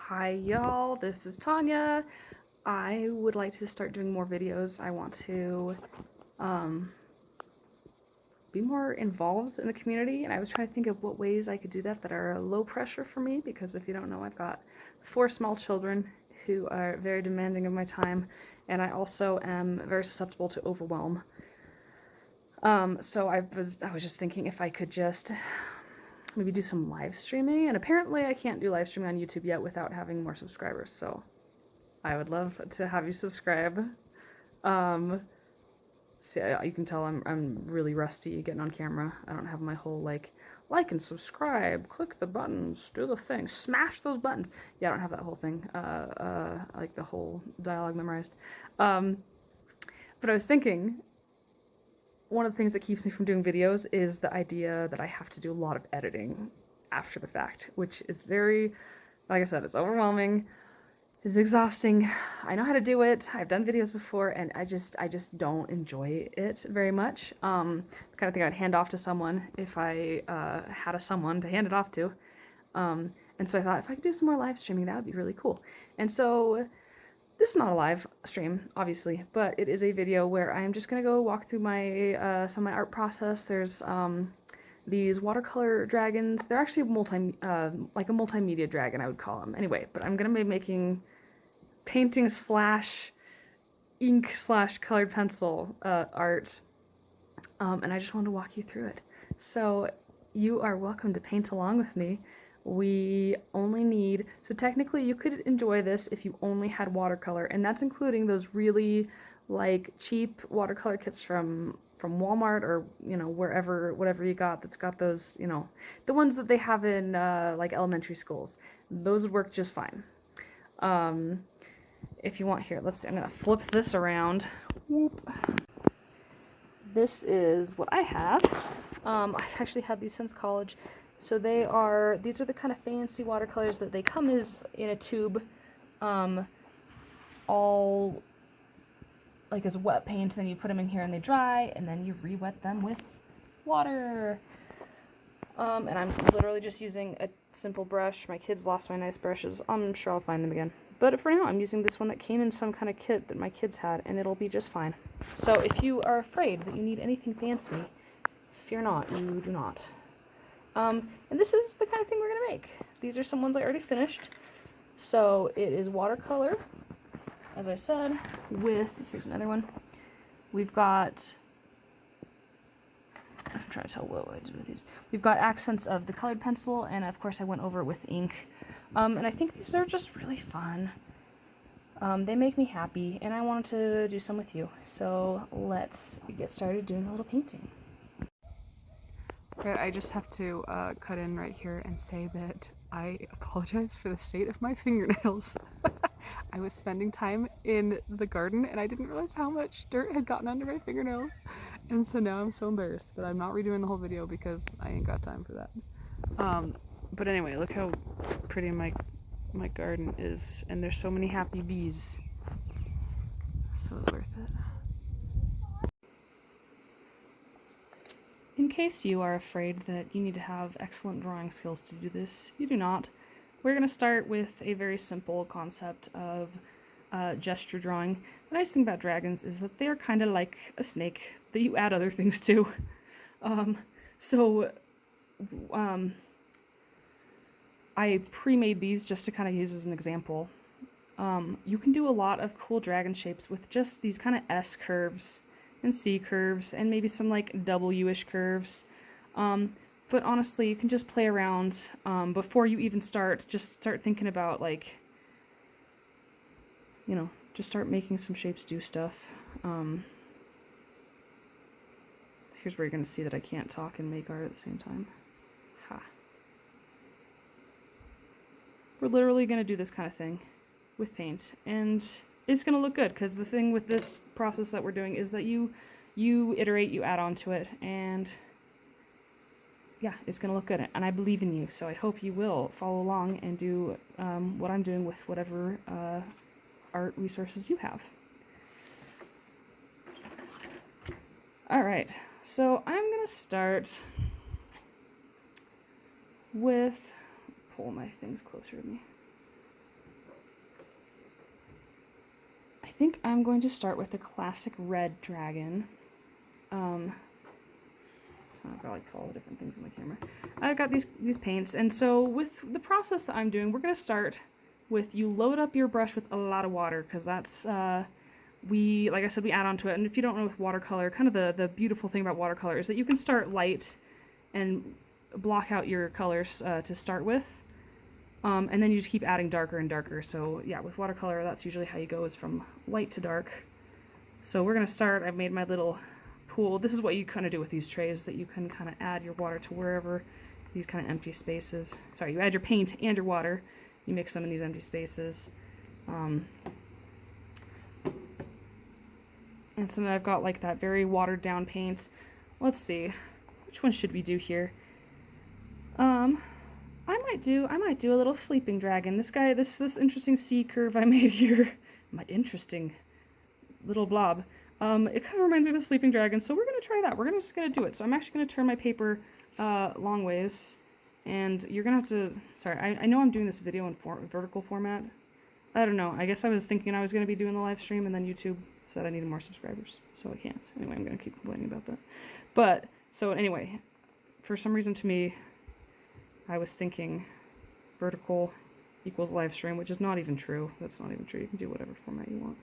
Hi y'all, this is Tanya. I would like to start doing more videos. I want to be more involved in the community, and I was trying to think of what ways I could do that are low pressure for me, because if you don't know, I've got 4 small children who are very demanding of my time, and I also am very susceptible to overwhelm. So I was just thinking if I could just maybe do some live streaming, and apparently I can't do live streaming on YouTube yet without having more subscribers, so I would love to have you subscribe. See, you can tell I'm really rusty getting on camera. I don't have my whole like and subscribe, click the buttons, do the thing, smash those buttons. Yeah, I don't have that whole thing, like the whole dialogue memorized. But I was thinking, one of the things that keeps me from doing videos is the idea that I have to do a lot of editing after the fact, which is very, like I said, it's overwhelming, it's exhausting. I know how to do it, I've done videos before, and I just don't enjoy it very much. The kind of thing I'd hand off to someone if I had someone to hand it off to. And so I thought if I could do some more live streaming, that would be really cool. And so this is not a live stream, obviously, but it is a video where I'm just gonna go walk through my some of my art process. There's these watercolor dragons. They're actually like a multimedia dragon, I would call them. Anyway, but I'm gonna be making painting slash ink slash colored pencil art, and I just wanted to walk you through it. So you are welcome to paint along with me. We only need, so technically you could enjoy this if you only had watercolor, and that's including those really like cheap watercolor kits from Walmart, or you know, wherever, whatever you got that's got those, you know, the ones that they have in like elementary schools. Those would work just fine. If you want, here, let's see, I'm gonna flip this around. Whoop. This is what I have. I've actually had these since college. So these are the kind of fancy watercolors that they come as in a tube, all like as wet paint, and then you put them in here and they dry, and then you re-wet them with water. And I'm literally just using a simple brush. My kids lost my nice brushes. I'm sure I'll find them again. But for now, I'm using this one that came in some kind of kit that my kids had, and it'll be just fine. So if you are afraid that you need anything fancy, fear not, you do not. And this is the kind of thing we're going to make. These are some ones I already finished. So it is watercolor, as I said, with, here's another one. We've got, I'm trying to tell what I did with these. We've got accents of the colored pencil, and of course I went over it with ink. And I think these are just really fun. They make me happy, and I wanted to do some with you. So let's get started doing a little painting. Right, I just have to cut in right here and say that I apologize for the state of my fingernails. I was spending time in the garden and I didn't realize how much dirt had gotten under my fingernails, and so now I'm so embarrassed, but I'm not redoing the whole video because I ain't got time for that. But anyway, look how pretty my garden is, and there's so many happy bees, so it's worth it. In case you are afraid that you need to have excellent drawing skills to do this, you do not. We're going to start with a very simple concept of gesture drawing. The nice thing about dragons is that they are kind of like a snake that you add other things to. I pre-made these just to kind of use as an example. You can do a lot of cool dragon shapes with just these kind of S curves and C curves, and maybe some like W-ish curves. But honestly, you can just play around before you even start. Just start thinking about, like, you know, just start making some shapes do stuff. Here's where you're going to see that I can't talk and make art at the same time. Ha. We're literally going to do this kind of thing with paint, and it's going to look good, because the thing with this process that we're doing is that you iterate, you add on to it, and yeah, it's going to look good, and I believe in you, so I hope you will follow along and do what I'm doing with whatever art resources you have. Alright, so I'm going to start with, pull my things closer to me. think I'm going to start with the classic red dragon. So I've got like all the different things on the camera. I've got these paints, and so with the process that I'm doing, we're going to start with you load up your brush with a lot of water, because that's, like I said, we add on to it. And if you don't know with watercolor, kind of the beautiful thing about watercolor is that you can start light and block out your colors to start with. And then you just keep adding darker and darker. So yeah, with watercolor, that's usually how you go, is from light to dark. So we're going to start, I've made my little pool. This is what you kind of do with these trays, that you can kind of add your water to wherever these kind of empty spaces. Sorry, you add your paint and your water. You mix them in these empty spaces. And so then I've got like that very watered down paint. Let's see, which one should we do here? I might do a little sleeping dragon. This guy, this interesting sea curve I made here, my interesting little blob. It kind of reminds me of a sleeping dragon, so we're gonna try that. We're just gonna do it. So I'm actually gonna turn my paper long ways, and you're gonna have to. Sorry, I know I'm doing this video in vertical format. I don't know. I guess I was thinking I was gonna be doing the live stream, and then YouTube said I needed more subscribers, so I can't. Anyway, I'm gonna keep complaining about that. But so anyway, for some reason to me, I was thinking vertical equals live stream, which is not even true. That's not even true. You can do whatever format you want.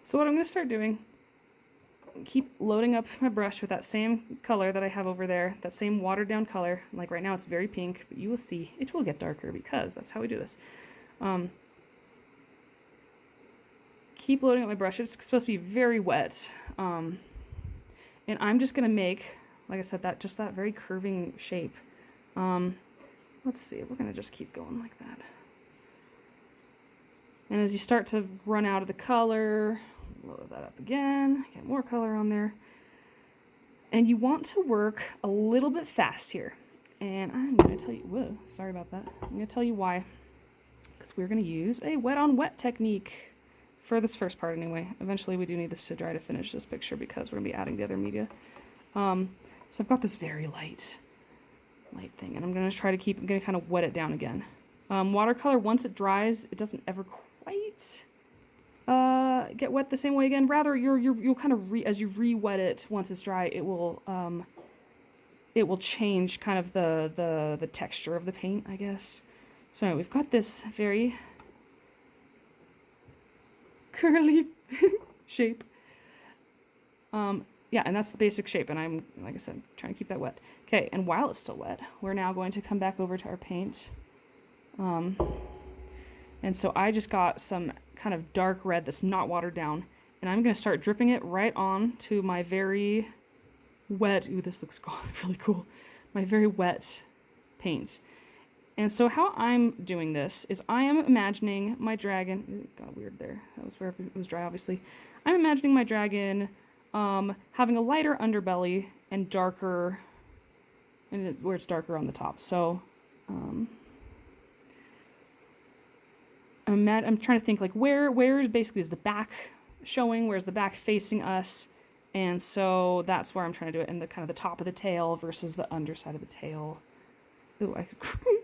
So what I'm going to start doing, keep loading up my brush with that same color that I have over there, that same watered down color. Like right now it's very pink, but you will see it will get darker, because that's how we do this. Keep loading up my brush. It's supposed to be very wet. And I'm just going to make, like I said, just that very curving shape. Let's see, we're going to just keep going like that. And as you start to run out of the color, load that up again, get more color on there. And you want to work a little bit fast here. And I'm going to tell you, whoa, sorry about that. I'm going to tell you why. Because we're going to use a wet on wet technique for this first part anyway. Eventually we do need this to dry to finish this picture, because we're going to be adding the other media. So I've got this very light thing, and I'm going to try to I'm going to kind of wet it down again. Watercolor, once it dries, it doesn't ever quite get wet the same way again. Rather, you'll kind of as you re-wet it once it's dry, it will change kind of the texture of the paint, I guess. So anyway, we've got this very curly shape. Yeah, and that's the basic shape, and I'm, like I said, trying to keep that wet. Okay, and while it's still wet, we're now going to come back over to our paint. And so I just got some kind of dark red that's not watered down, and I'm going to start dripping it right on to my very wet, ooh, this looks really cool, my very wet paint. And so how I'm doing this is I am imagining my dragon, ooh, it got weird there, that was where it was dry obviously. I'm imagining my dragon having a lighter underbelly and darker, and it's where it's darker on the top. So I'm trying to think like where basically is the back showing, where's the back facing us, and so that's where I'm trying to do it, in the kind of the top of the tail versus the underside of the tail. Ooh, I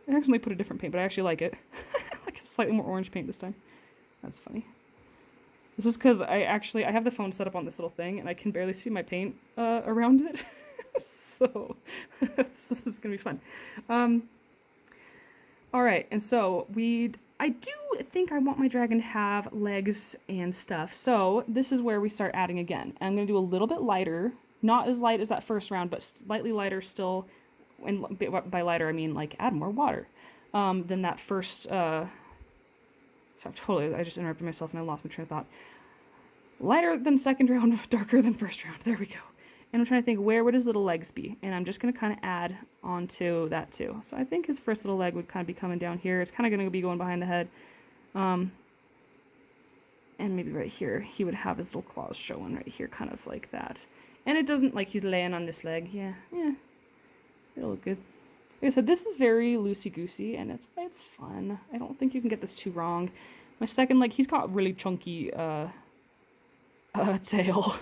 accidentally put a different paint, but I actually like it. Like a slightly more orange paint this time. That's funny. This is because I have the phone set up on this little thing, and I can barely see my paint around it. So this is gonna be fun. All right, and so I do think I want my dragon to have legs and stuff. So this is where we start adding again. I'm gonna do a little bit lighter, not as light as that first round, but slightly lighter still. And by lighter I mean like add more water than that first. Sorry, totally, I just interrupted myself and I lost my train of thought. Lighter than second round, darker than first round. There we go. And I'm trying to think, where would his little legs be? And I'm just going to kind of add onto that too. So I think his first little leg would kind of be coming down here. It's kind of going to be going behind the head. And maybe right here, he would have his little claws showing right here, kind of like that. And it doesn't, like he's laying on this leg. Yeah, it'll look good. Like I said, this is very loosey-goosey, and it's fun. I don't think you can get this too wrong. My second leg, he's got really chunky tail.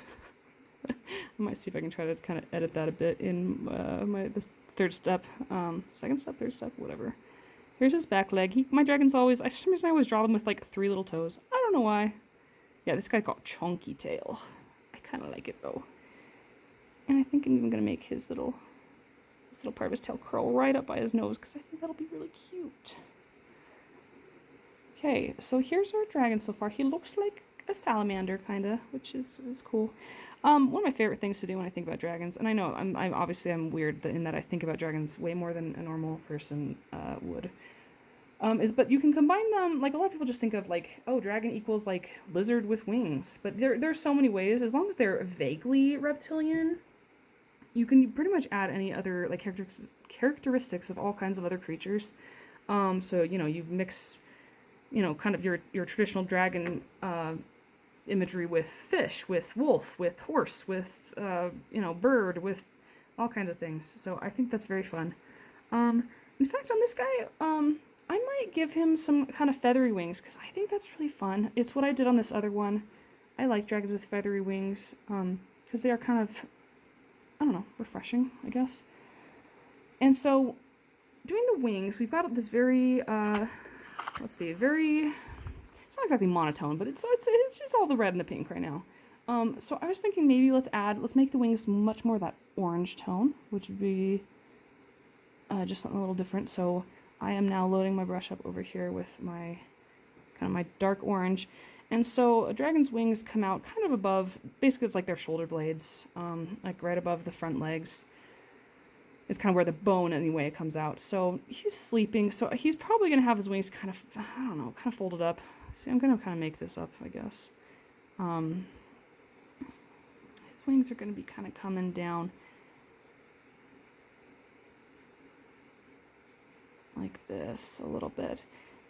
I might see if I can try to kind of edit that a bit in the third step. Second step, third step, whatever. Here's his back leg. My dragons always, for some reason I always draw them with like 3 little toes. I don't know why. Yeah, this guy got chunky tail. I kind of like it though. And I think I'm even going to make this little part of his tail curl right up by his nose because I think that'll be really cute. Okay, so here's our dragon so far. He looks like a salamander, kind of, which is cool. One of my favorite things to do when I think about dragons, and I know I'm obviously weird in that I think about dragons way more than a normal person would. But you can combine them, like a lot of people just think of like, oh, dragon equals like lizard with wings. But there's so many ways, as long as they're vaguely reptilian, you can pretty much add any other like characteristics of all kinds of other creatures. So, you know, you mix, you know, kind of your traditional dragon imagery with fish, with wolf, with horse, with, you know, bird, with all kinds of things. So I think that's very fun. In fact, on this guy, I might give him some kind of feathery wings, because I think that's really fun. It's what I did on this other one. I like dragons with feathery wings, because they are kind of, I don't know, refreshing, I guess. And so, doing the wings, we've got this very, let's see, very, it's not exactly monotone, but it's just all the red and the pink right now. So I was thinking maybe let's make the wings much more that orange tone, which would be just something a little different. So I am now loading my brush up over here with my kind of my dark orange. And so a dragon's wings come out kind of above, basically it's like their shoulder blades, like right above the front legs. It's kind of where the bone anyway comes out. So he's sleeping, so he's probably going to have his wings kind of, I don't know, kind of folded up. See, I'm going to kind of make this up, I guess. His wings are going to be kind of coming down like this a little bit.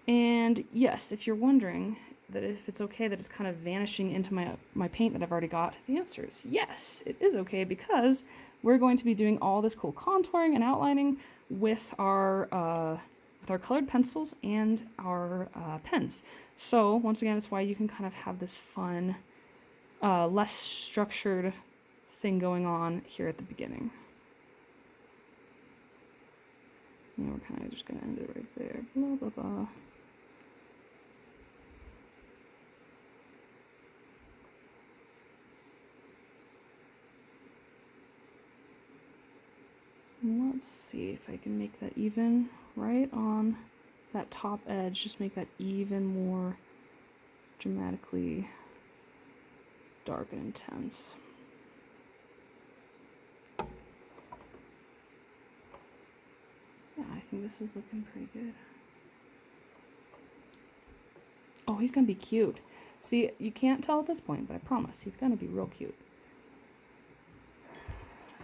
And yes, if you're wondering that if it's okay that it's kind of vanishing into my paint that I've already got, the answer is yes, it is okay, because we're going to be doing all this cool contouring and outlining with our colored pencils and our pens. So once again, it's why you can kind of have this fun, less structured thing going on here at the beginning. And we're kind of just going to end it right there. Blah, blah, blah. Let's see if I can make that even right on that top edge. Just make that even more dramatically dark and intense. Yeah, I think this is looking pretty good. Oh, he's gonna be cute. See, you can't tell at this point, but I promise he's gonna be real cute.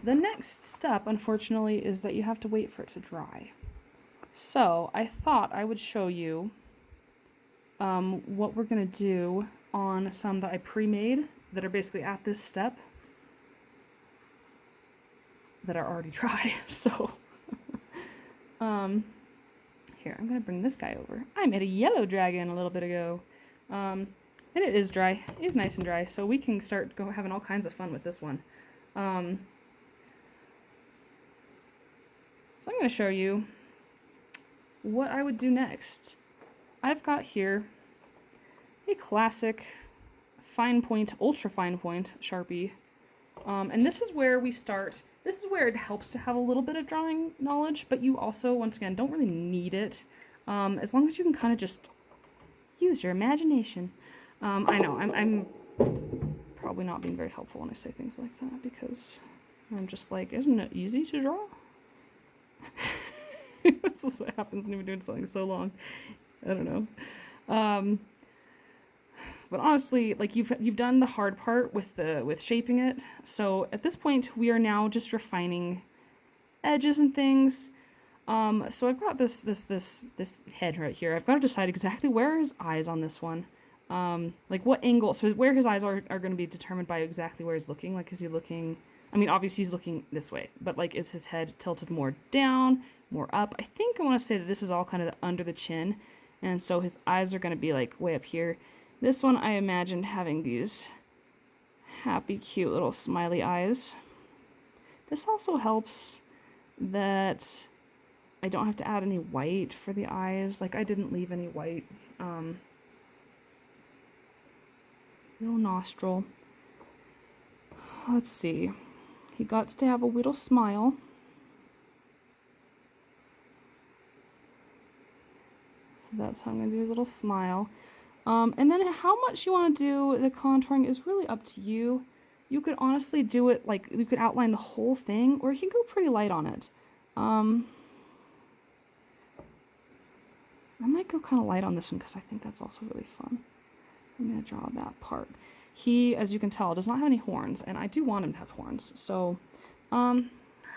The next step, unfortunately, is that you have to wait for it to dry. So I thought I would show you what we're going to do on some that I pre-made that are basically at this step that are already dry. So here, I'm going to bring this guy over. I made a yellow dragon a little bit ago. And it is dry. It is nice and dry, so we can start having all kinds of fun with this one. So I'm going to show you what I would do next. I've got here a classic fine point, ultra fine point Sharpie. And this is where we start. This is where it helps to have a little bit of drawing knowledge, but you also, once again, don't really need it. As long as you can kind of just use your imagination. I know, I'm probably not being very helpful when I say things like that, because I'm just like, isn't it easy to draw? This is what happens when you've been doing something so long. I don't know. But honestly, like you've done the hard part with shaping it. So at this point, we are now just refining edges and things. So I've got this head right here. I've got to decide exactly where are his eyes on this one. Like what angle. So where his eyes are going to be determined by exactly where he's looking. Like, is he looking? I mean, obviously he's looking this way, but like, is his head tilted more down, more up? I think I want to say that this is all kind of under the chin, and so his eyes are going to be like way up here. This one I imagined having these happy, cute little smiley eyes. This also helps that I don't have to add any white for the eyes. Like, I didn't leave any white. little nostril. Let's see. He got to have a little smile. So that's how I'm going to do his little smile. And then how much you want to do the contouring is really up to you. You could honestly do it, like, you could outline the whole thing, or you can go pretty light on it. I might go kind of light on this one because I think that's also really fun. I'm going to draw that part. He, as you can tell, does not have any horns, and I do want him to have horns. So, I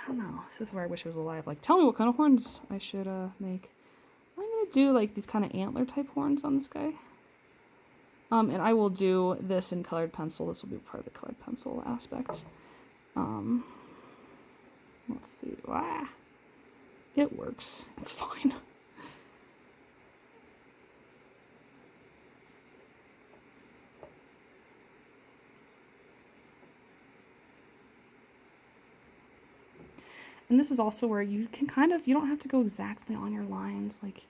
don't know. This is where I wish he was alive. Like, tell me what kind of horns I should make. I'm going to do, like, these kind of antler-type horns on this guy. And I will do this in colored pencil. This will be part of the colored pencil aspect. Let's see. Ah, it works. It's fine. And this is also where you can kind of, you don't have to go exactly on your lines. Like,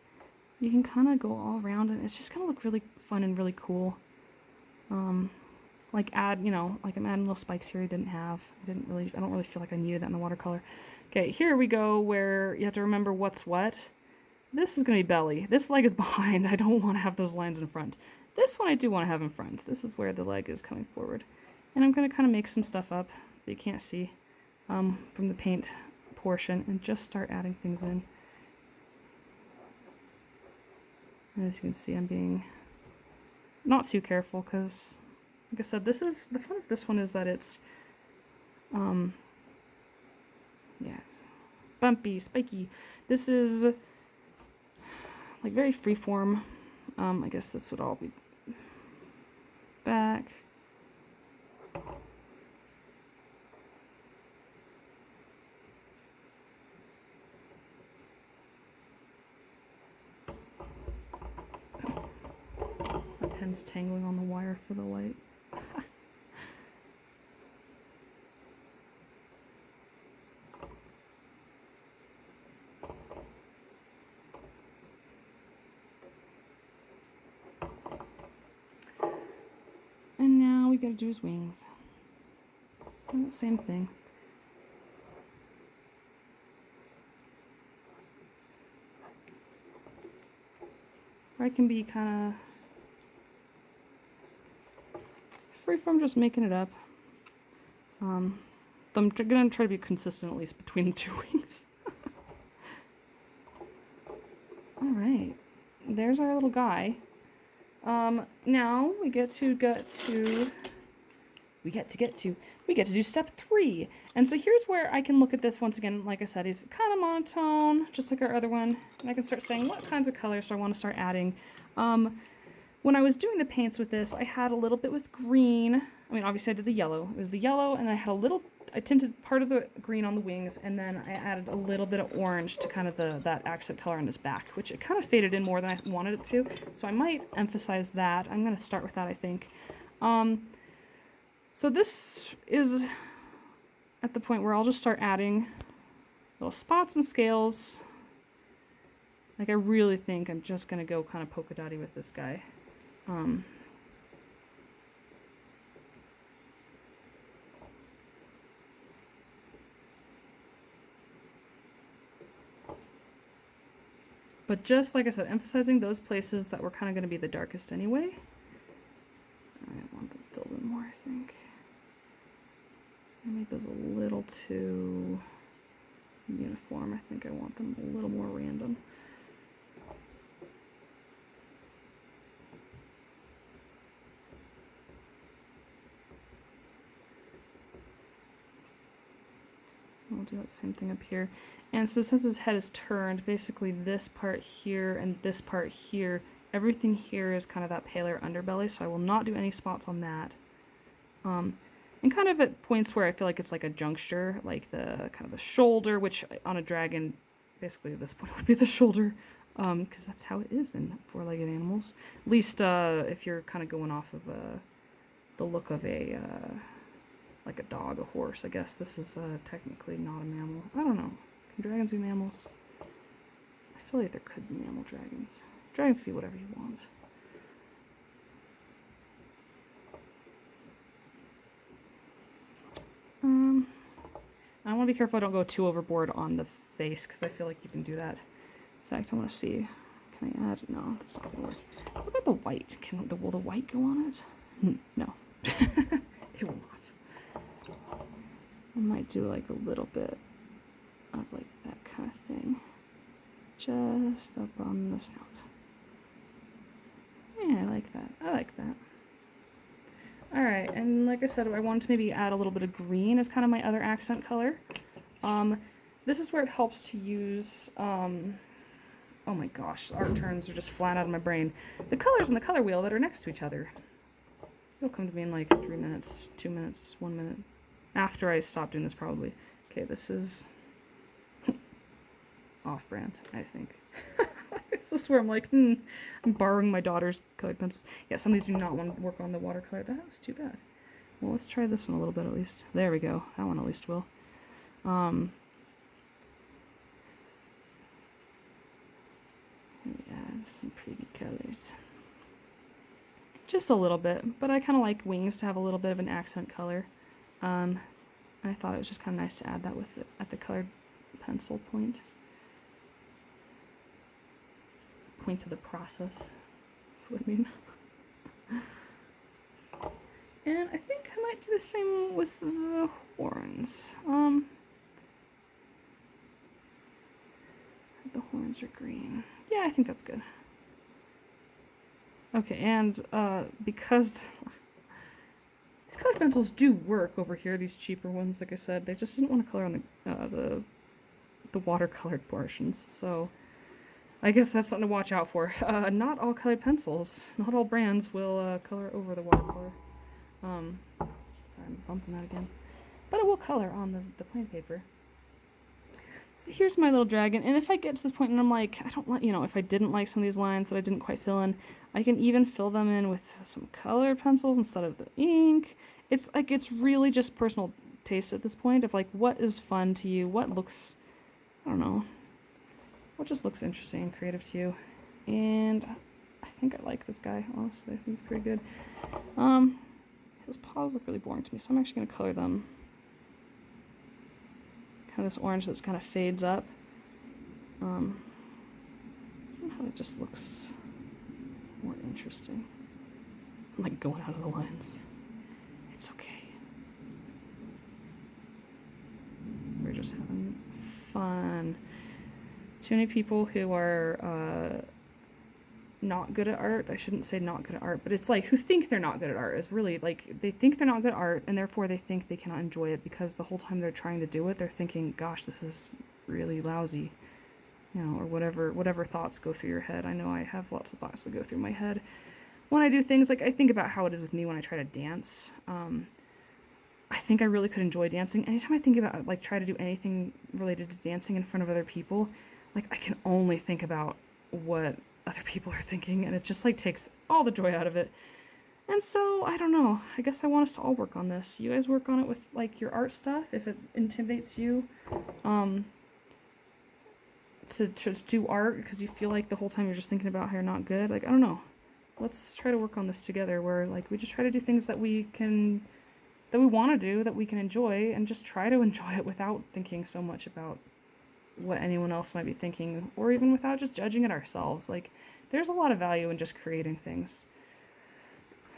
you can kind of go all around, and it's just going to look really fun and really cool. Like add, you know, like I'm adding little spikes here I didn't have. I don't really feel like I needed that in the watercolor. Okay, here we go where you have to remember what's what. This is going to be belly. This leg is behind. I don't want to have those lines in front. This one I do want to have in front. This is where the leg is coming forward. And I'm going to kind of make some stuff up that you can't see from the paint portion and just start adding things in. And as you can see, I'm being not too careful because, like I said, this is the fun of this one is that it's yeah, it's bumpy, spiky. This is like very freeform. I guess this would all be back. My pen's tangling on the wire for the light. And now we gotta do his wings. And the same thing. Or I can be kind of free from just making it up. I'm gonna try to be consistent at least between the two wings. Alright, there's our little guy. Now we get to do step 3. And so here's where I can look at this once again. Like I said, he's kind of monotone, just like our other one. And I can start saying what kinds of colors do I want to start adding. When I was doing the paints with this, I had a little bit with green. I mean, obviously I did the yellow. It was the yellow, and I had I tinted part of the green on the wings, and then I added a little bit of orange to kind of that accent color on his back, which it kind of faded in more than I wanted it to. So I might emphasize that. I'm going to start with that, I think. So this is at the point where I'll just start adding little spots and scales. Like, I really think I'm just going to go kind of polka dotty with this guy. But just, like I said, emphasizing those places that were kind of going to be the darkest anyway. I want them filled in more, I think. I made those a little too uniform. I think I want them a little more random. I'll do that same thing up here. And so since his head is turned, basically this part here and this part here, everything here is kind of that paler underbelly, so I will not do any spots on that. And kind of at points where I feel like it's like a juncture, like the kind of the shoulder, which on a dragon, basically at this point would be the shoulder, because that's how it is in four-legged animals. At least if you're kind of going off of the look of a like a dog, a horse. I guess this is technically not a mammal. I don't know. Can dragons be mammals? I feel like there could be mammal dragons. Dragons can be whatever you want. want to be careful I don't go too overboard on the face, because I feel like you can do that. In fact, I want to see, can I add, no, that's not going to work. What about the white? Will the white go on it? No. It will not. I might do like a little bit of like that kind of thing. Just up on the snout. Yeah, I like that. I like that. Alright, and like I said, I wanted to maybe add a little bit of green as kind of my other accent color. This is where it helps to use, oh my gosh, art terms are just flying out of my brain. The colors in the color wheel that are next to each other. It'll come to me in like 3 minutes, 2 minutes, 1 minute. After I stop doing this, probably. Okay, this is off-brand, I think. This is where I'm like, I'm borrowing my daughter's colored pencils. Yeah, some of these do not want to work on the watercolor. That's too bad. Well, let's try this one a little bit at least. There we go. That one at least will. Yeah, some pretty colors. Just a little bit, but I kind of like wings to have a little bit of an accent color. I thought it was just kind of nice to add that with it at the colored pencil point. Point to the process. That's what I mean. And I think I might do the same with the horns. The horns are green. Yeah, I think that's good. Okay, and because these colored pencils do work over here, these cheaper ones, like I said, they just didn't want to color on the watercolored portions, so I guess that's something to watch out for. Not all colored pencils, not all brands will color over the watercolor. Sorry, I'm bumping that again. But it will color on the plain paper. So here's my little dragon, and if I get to this point and I'm like, I don't like, you know, if I didn't like some of these lines that I didn't quite fill in, I can even fill them in with some colored pencils instead of the ink. It's like, it's really just personal taste at this point of like, what is fun to you, what looks, I don't know, what just looks interesting and creative to you. And I think I like this guy, honestly. I think he's pretty good. His paws look really boring to me, so I'm actually going to color them. Kind of this orange that kind of fades up. Somehow it just looks more interesting. I'm like going out of the lines. It's okay. We're just having fun. Too many people who are not good at art, I shouldn't say not good at art, but it's like who think they're not good at art is really like, they think they're not good at art and therefore they think they cannot enjoy it because the whole time they're trying to do it, they're thinking, gosh, this is really lousy, you know, or whatever thoughts go through your head. I know I have lots of thoughts that go through my head when I do things. Like I think about how it is with me when I try to dance. I think I really could enjoy dancing. Anytime I think about like try to do anything related to dancing in front of other people, like I can only think about what other people are thinking, and it just like takes all the joy out of it. And so I don't know, I guess I want us to all work on this. You guys work on it with like your art stuff if it intimidates you to do art because you feel like the whole time you're just thinking about how you're not good. Like I don't know, let's try to work on this together where like we just try to do things that we want to do, that we can enjoy, and just try to enjoy it without thinking so much about what anyone else might be thinking, or even without just judging it ourselves. Like there's a lot of value in just creating things.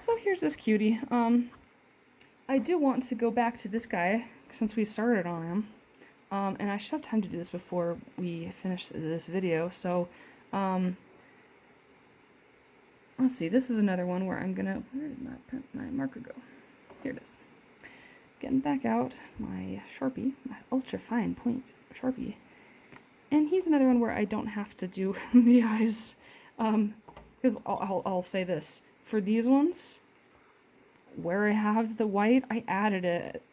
So here's this cutie. I do want to go back to this guy since we started on him, and I should have time to do this before we finish this video. So let's see, this is another one where I'm gonna, where did my marker go? Here it is. Getting back out my Sharpie, my ultra fine point Sharpie. And he's another one where I don't have to do the eyes, because I'll say this, for these ones, where I have the white, I added it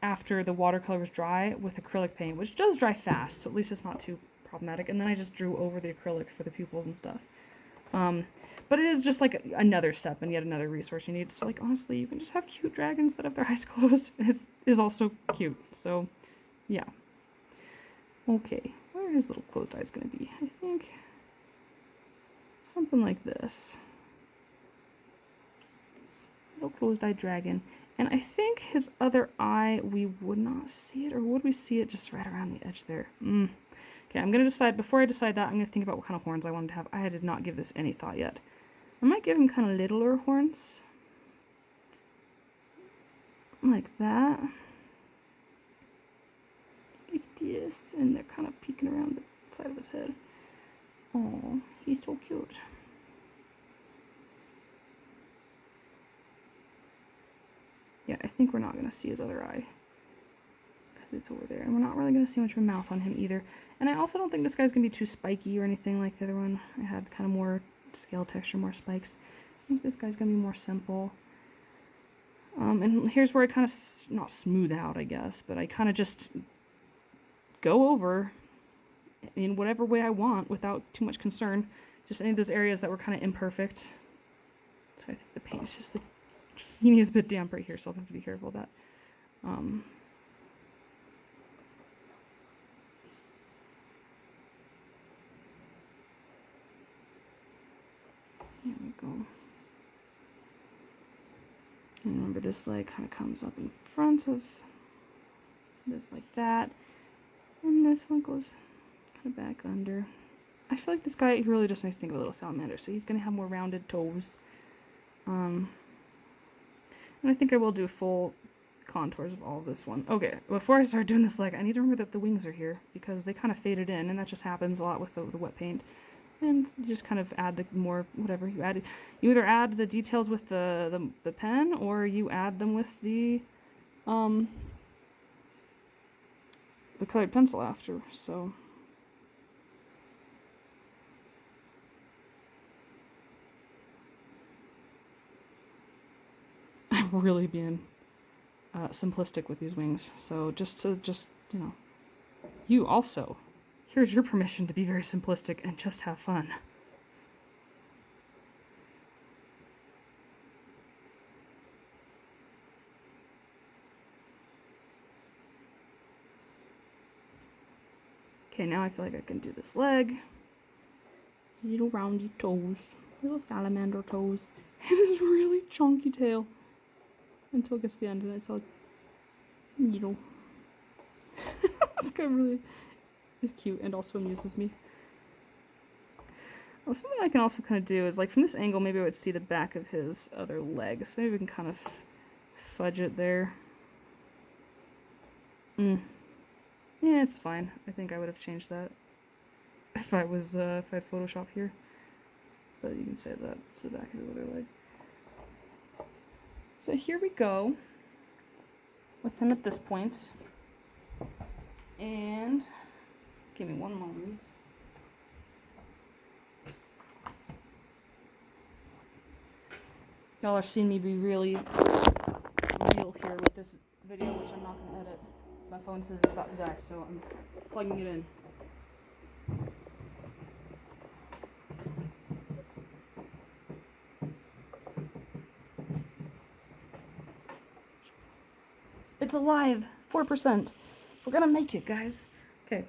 after the watercolor was dry with acrylic paint, which does dry fast, so at least it's not too problematic, and then I just drew over the acrylic for the pupils and stuff. But it is just like another step and yet another resource you need, so like honestly, you can just have cute dragons that have their eyes closed, and it is also cute, so yeah. Okay, where are his little closed eyes going to be? I think something like this. Little closed eye dragon. And I think his other eye, we would not see it, or would we see it just right around the edge there? Okay, I'm going to decide, before I decide that, I'm going to think about what kind of horns I wanted to have. I did not give this any thought yet. I might give him kind of littler horns. Like that. Like this, and they're kind of peeking around the side of his head. Oh, he's so cute. Yeah, I think we're not going to see his other eye, because it's over there. And we're not really going to see much of a mouth on him either. And I also don't think this guy's going to be too spiky or anything like the other one. I had kind of more scale texture, more spikes. I think this guy's going to be more simple. And here's where I kind of, not smooth out, I guess, but I kind of just go over in whatever way I want without too much concern. Just any of those areas that were kind of imperfect. So I think the paint is just the teeniest bit damp right here, so I'll have to be careful of that. Here we go. And remember, this leg kind of comes up in front of this like that, and this one goes kind of back under. I feel like this guy really just makes me think of a little salamander, so he's going to have more rounded toes. And I think I will do full contours of all of this one. Okay, before I start doing this leg, I need to remember that the wings are here, because they kind of faded in, and that just happens a lot with the wet paint. And you just kind of add the more, whatever you add. You either add the details with the pen, or you add them with the colored pencil after, so. I'm really being simplistic with these wings, so just you know, you also, here's your permission to be very simplistic and just have fun. Okay, now I feel like I can do this leg. Little roundy toes. Little salamander toes. And his really chunky tail. Until it gets to the end and it's all, you know. This guy really is cute and also amuses me. Oh, something I can also kind of do is, like, from this angle, maybe I would see the back of his other leg. So maybe we can kind of fudge it there. Yeah, it's fine. I think I would have changed that if I was, if I had Photoshop here. But you can say that's the back of his other leg. So here we go with him at this point. And give me one moment. Y'all are seeing me be really real here with this video, which I'm not going to edit. My phone says it's about to die, so I'm plugging it in. It's alive! 4%. We're gonna make it, guys. Okay.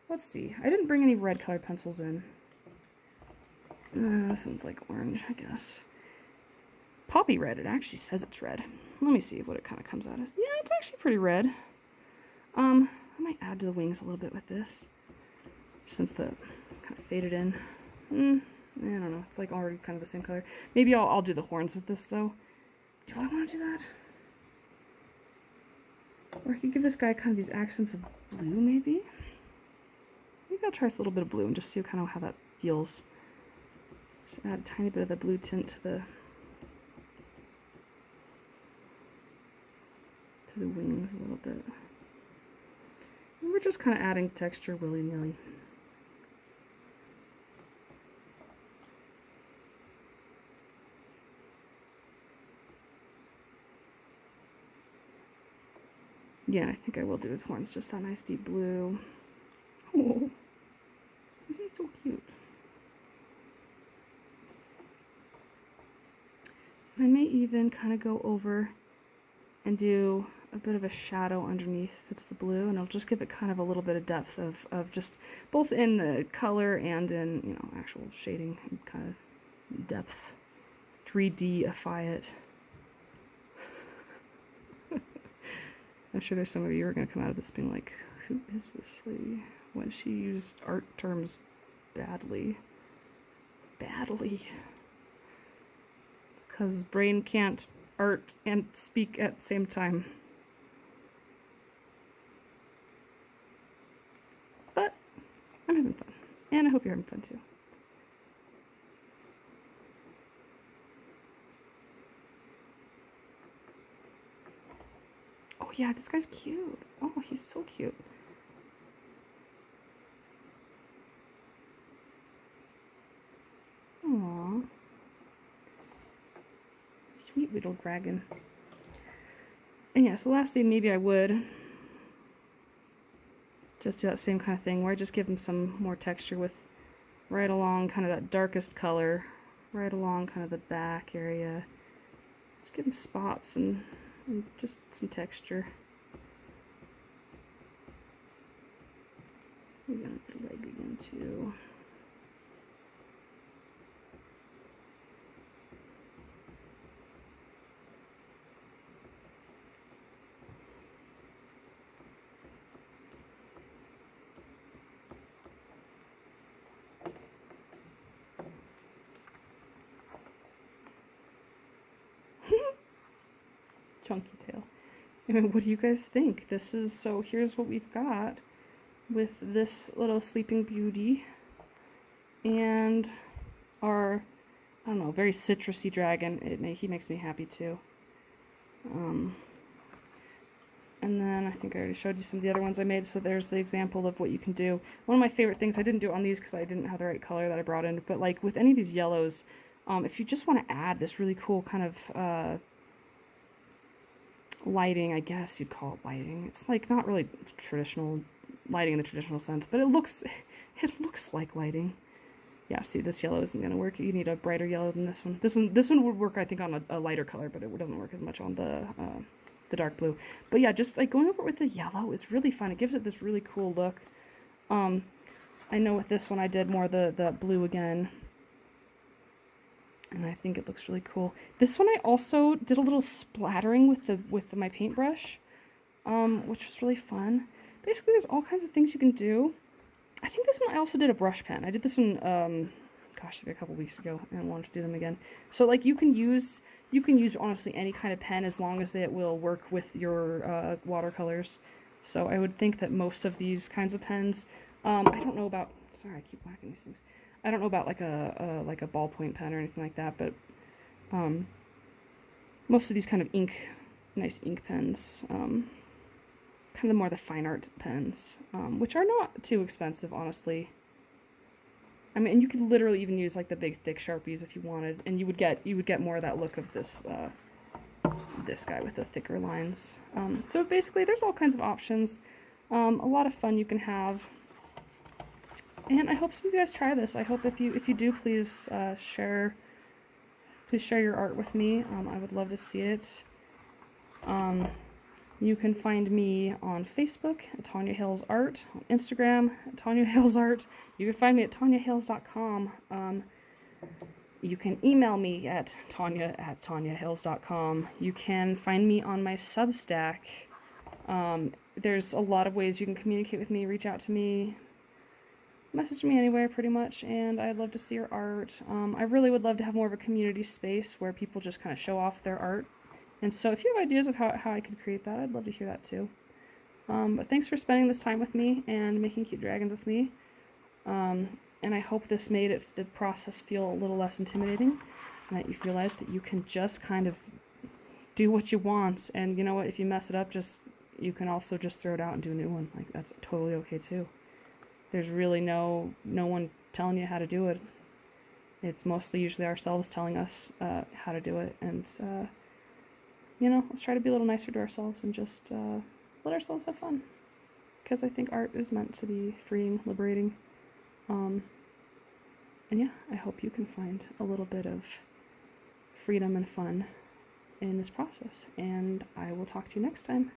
Let's see. I didn't bring any red colored pencils in. This one's like orange, I guess. Poppy red. It actually says it's red. Let me see what it kind of comes out as. Yeah, it's actually pretty red. I might add to the wings a little bit with this, since the kind of faded in. I don't know. It's like already kind of the same color. Maybe I'll do the horns with this though. Do I want to do that? Or I could give this guy kind of these accents of blue, maybe? Maybe I'll try a little bit of blue and just see kind of how that feels. Just add a tiny bit of the blue tint to the wings a little bit. And we're just kind of adding texture willy-nilly. Yeah, I think I will do his horns, just that nice deep blue. Oh, he's so cute. I may even kind of go over and do a bit of a shadow underneath that's the blue, and I'll just give it kind of a little bit of depth of just both in the color and in, you know, actual shading and kind of depth 3D-ify it. I'm sure there's some of you who are going to come out of this being like, who is this lady? When she used art terms badly. Badly. It's because brain can't art and speak at the same time. But I'm having fun. And I hope you're having fun too. Oh yeah, this guy's cute. Oh, he's so cute. Aww. Sweet little dragon. And yeah, so lastly, maybe I would just do that same kind of thing where I just give him some more texture with right along kind of that darkest color, right along kind of the back area. Just give him spots and just some texture. We're going to the leg again too. Chunky tail. I mean, what do you guys think? This is, so here's what we've got with this little Sleeping Beauty and our, I don't know, very citrusy dragon. He makes me happy too. And then I think I already showed you some of the other ones I made, so there's the example of what you can do. One of my favorite things, I didn't do it on these because I didn't have the right color that I brought in, but like with any of these yellows, if you just want to add this really cool kind of lighting, I guess you'd call it lighting. It's like not really traditional lighting in the traditional sense, but it looks like lighting. Yeah, see, this yellow isn't going to work. You need a brighter yellow than this one. This one would work, I think, on a lighter color, but it doesn't work as much on the dark blue. But yeah, just like going over it with the yellow is really fun. It gives it this really cool look. I know with this one I did more the blue again, and I think it looks really cool. This one I also did a little splattering with my paintbrush, which was really fun. Basically, there's all kinds of things you can do. I think this one I also did a brush pen. I did this one, gosh, like a couple weeks ago, and I wanted to do them again. So like you can use honestly any kind of pen as long as it will work with your watercolors. So I would think that most of these kinds of pens, I don't know about, sorry, I keep whacking these things. I don't know about like a ballpoint pen or anything like that, but most of these kind of nice ink pens, kind of more the fine art pens, which are not too expensive, honestly. I mean, and you could literally even use like the big thick Sharpies if you wanted, and you would get more of that look of this guy with the thicker lines. So basically, there's all kinds of options, a lot of fun you can have, and I hope some of you guys try this. I hope if you do, please share your art with me. I would love to see it. You can find me on Facebook at Tanya Hills Art, on Instagram at Tanya Hills Art. You can find me at tanyahills.com. You can email me at tanya@tanyahills.com. You can find me on my Substack. There's a lot of ways you can communicate with me, reach out to me, message me anywhere pretty much, and I'd love to see your art. I really would love to have more of a community space where people just kind of show off their art. And so if you have ideas of how I could create that, I'd love to hear that too. But thanks for spending this time with me and making cute dragons with me. And I hope this made the process feel a little less intimidating, and that you've realized that you can just kind of do what you want. And you know what, if you mess it up, you can also just throw it out and do a new one. Like, that's totally okay too. There's really no one telling you how to do it. It's mostly usually ourselves telling us how to do it. And you know, let's try to be a little nicer to ourselves and just let ourselves have fun. Because I think art is meant to be freeing, liberating. And yeah, I hope you can find a little bit of freedom and fun in this process. And I will talk to you next time.